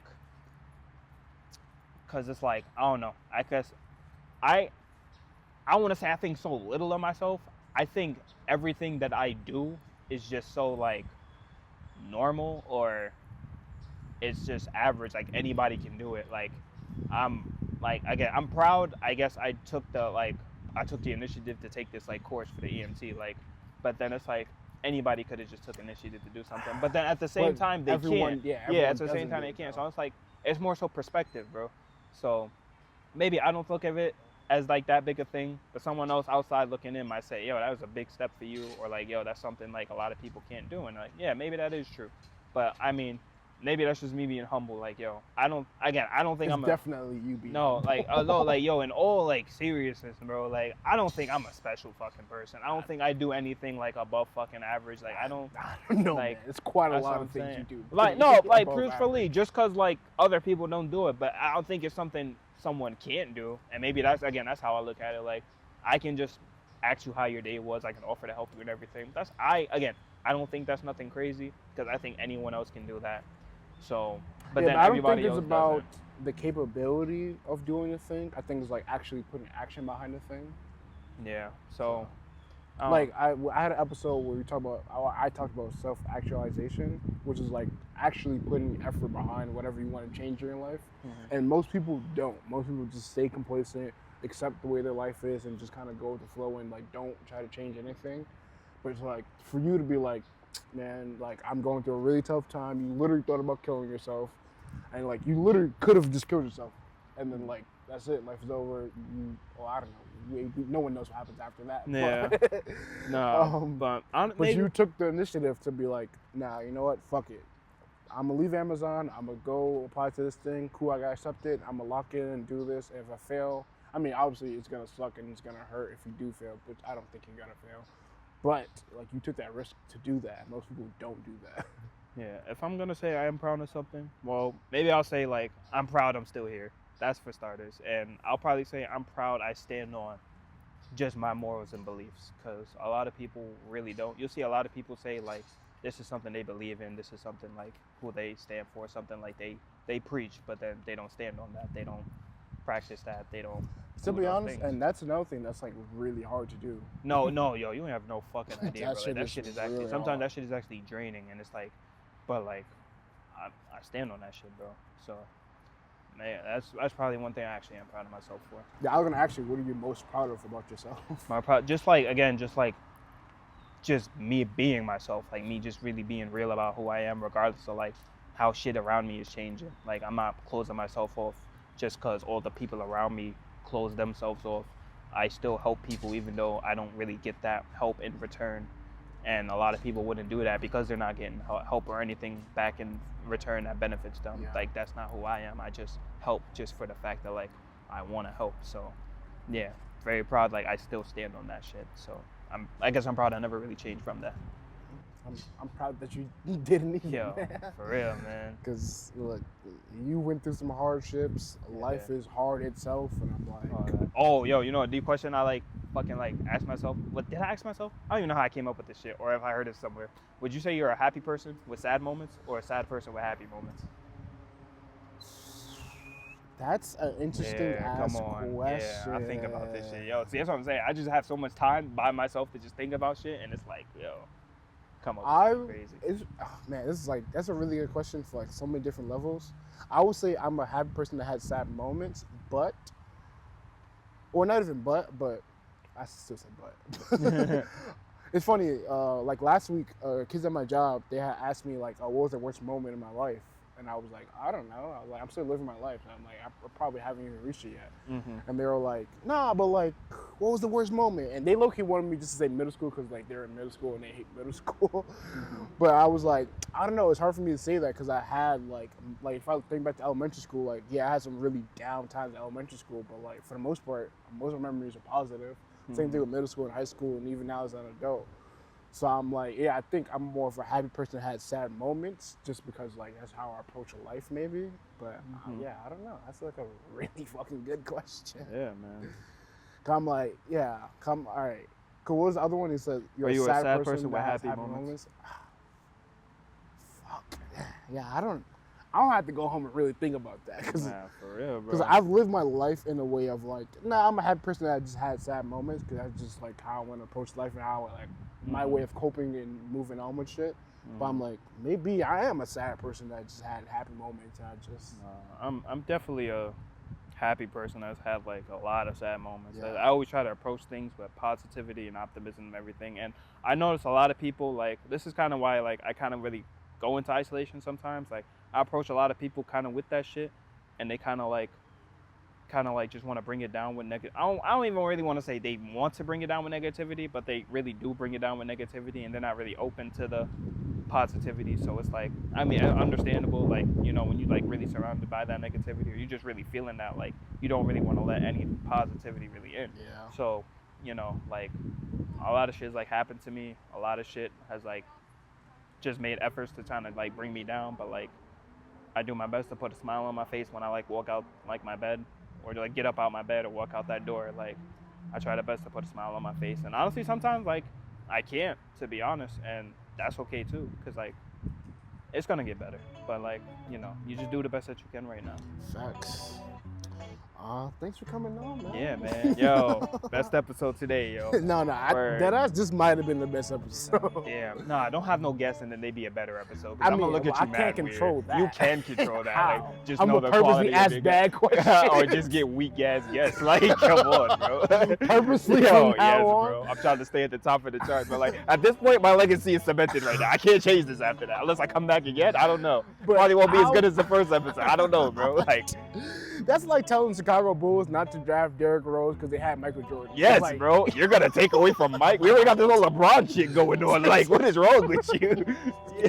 because it's like I don't know. I guess I want to say I think so little of myself. I think everything that I do is just so like normal or it's just average. Like anybody can do it. Like I'm like again I'm proud. I guess I took the initiative to take this like course for the EMT. Like, but then it's like anybody could have just took initiative to do something. But then at the same time they can't. Yeah, at the same time they can't. So it's like it's more so perspective, bro. So maybe I don't look at it as like that big a thing, but someone else outside looking in might say, yo, that was a big step for you, or like, yo, that's something like a lot of people can't do. And like, yeah, maybe that is true. But I mean, maybe that's just me being humble. Like, yo, I don't think it's definitely you being no, like, no, like, yo, in all like seriousness, bro, like, I don't think I'm a special fucking person. I don't think I do anything like above fucking average. Like, I don't know, like, man. It's quite a lot of things you do. Like, no, like, truthfully, just cause like other people don't do it, but I don't think it's something someone can't do. And maybe that's how I look at it. Like, I can just ask you how your day was. I can offer to help you and everything. I don't think that's nothing crazy because I think anyone else can do that. So, but then I don't everybody think it's else about the capability of doing a thing. I think it's like actually putting action behind the thing. Yeah. So, like I had an episode where I talked about self-actualization, which is like actually putting effort behind whatever you want to change in your life. Mm-hmm. And most people don't. Most people just stay complacent, accept the way their life is, and just kind of go with the flow and like don't try to change anything. But it's like for you to be like, man, like I'm going through a really tough time. You literally thought about killing yourself, and like you literally could have just killed yourself, and then like that's it. Life is over. I don't know. No one knows what happens after that. Yeah. No. But you took the initiative to be like, nah, you know what? Fuck it. I'm gonna leave Amazon. I'm gonna go apply to this thing. Cool, I got accepted. I'm gonna lock in and do this. If I fail, I mean, obviously it's gonna suck and it's gonna hurt if you do fail, but I don't think you're gonna fail. But like you took that risk to do that. Most people don't do that. Yeah. If I'm gonna say I am proud of something, well, maybe I'll say like I'm proud I'm still here. That's for starters. And I'll probably say I'm proud I stand on just my morals and beliefs because a lot of people really don't. You'll see a lot of people say like this is something they believe in. This is something like who they stand for. Something like they preach, but then they don't stand on that. They don't practice that. They don't. To be honest, and that's another thing that's like really hard to do. No, yo, you have no fucking idea, bro. Like, that shit is actually really sometimes hard. That shit is actually draining, and it's like, but like, I stand on that shit, bro. So, man, that's probably one thing I actually am proud of myself for. Yeah, I was gonna ask you, what are you most proud of about yourself? Just me being myself, like me just really being real about who I am, regardless of like how shit around me is changing. Like I'm not closing myself off just because all the people around me close themselves off. I still help people even though I don't really get that help in return. And a lot of people wouldn't do that because they're not getting help or anything back in return that benefits them. Yeah. Like that's not who I am. I just help just for the fact that like I want to help. So yeah, very proud. Like I still stand on that shit. So I guess I'm proud I never really changed from that. I'm proud that you didn't either. Yo, for real, man. Because look, you went through some hardships. Life is hard itself, and I'm like, oh, yo, you know a deep question I like fucking like ask myself? What did I ask myself? I don't even know how I came up with this shit, or if I heard it somewhere. Would you say you're a happy person with sad moments, or a sad person with happy moments? that's an interesting ass question. Yeah, I think about this shit, yo. See, that's what I'm saying. I just have so much time by myself to just think about shit, and it's like, yo, come up with crazy. Man, this is like, that's a really good question for like so many different levels. I would say I'm a happy person that had sad moments, but, or not even but I still say but. It's funny, like last week, kids at my job, they had asked me like, what was the worst moment in my life? And I was like, I don't know. I was like, I'm still living my life. And I'm like, I probably haven't even reached it yet. And they were like, nah, but like, what was the worst moment? And they low-key wanted me just to say middle school because like they're in middle school and they hate middle school. But I was like, I don't know. It's hard for me to say that because I had like if I think back to elementary school, like, yeah, I had some really down times in elementary school. But like for the most part, most of my memories are positive. Same thing with middle school and high school and even now as an adult. So I'm like, yeah, I think I'm more of a happy person that had sad moments just because like that's how I approach life maybe. But yeah, I don't know. That's like a really fucking good question. Yeah, man. I'm like, yeah, all right. Cool. What was the other one? He said, you're a sad person with happy moments. Fuck. Yeah, I don't have to go home and really think about that. For real, bro. Because I've lived my life in a way of like, I'm a happy person that just had sad moments because that's just like how I want to approach life and how like my way of coping and moving on with shit. But I'm like, maybe I am a sad person that just had happy moments and I just... I'm definitely a happy person that's had like a lot of sad moments. Yeah. I always try to approach things with positivity and optimism and everything. And I notice a lot of people, like, this is kind of why like I kind of really go into isolation sometimes. Like, I approach a lot of people kind of with that shit, and they kind of like just want to bring it down with negative. I don't even really want to say they want to bring it down with negativity, but they really do bring it down with negativity, and they're not really open to the positivity. So it's like, I mean, understandable, like, you know, when you like really surrounded by that negativity, or you just really feeling that, like, you don't really want to let any positivity really in. Yeah. So, you know, like, a lot of shit's like happened to me. A lot of shit has like just made efforts to try to like bring me down, but like, I do my best to put a smile on my face when I like walk out like my bed, or to like get up out my bed or walk out that door. Like, I try the best to put a smile on my face. And honestly, sometimes like I can't, to be honest, and that's okay too, because like it's gonna get better. But like, you know, you just do the best that you can right now. Facts. Thanks for coming on, man. Yeah, man. Yo, best episode today, yo. This might have been the best episode. Yeah, I don't have no guess, and then they be a better episode. I mean, I'm gonna look at you I mad can't control weird. that. You can control that. How? Like, just I'm know gonna the purposely quality ask bad questions, or just get weak ass guess. Like, come on, bro. Purposely, yo, yes, bro. I'm trying to stay at the top of the chart, but like at this point, my legacy is cemented right now. I can't change this after that, unless I come back again. I don't know. But probably won't be as good as the first episode. I don't know, bro. Like, that's like telling Chicago Bulls not to draft Derrick Rose because they had Michael Jordan. Yes, like, bro. You're gonna take away from Mike. We already got this whole LeBron shit going on. Like, what is wrong with you?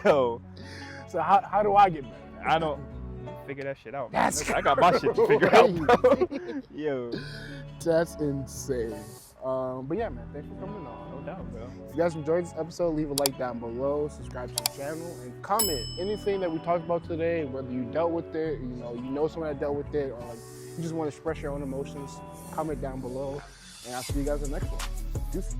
Yo. So how do I get better? I don't figure that shit out, man. I got my shit to figure out, bro. Yo. That's insane. But yeah, man, thanks for coming on. No doubt, bro. If you guys enjoyed this episode, leave a like down below, subscribe to the channel, and comment anything that we talked about today, whether you dealt with it, you know someone that dealt with it, or like you just want to express your own emotions, comment down below, and I'll see you guys in the next one. Deuces.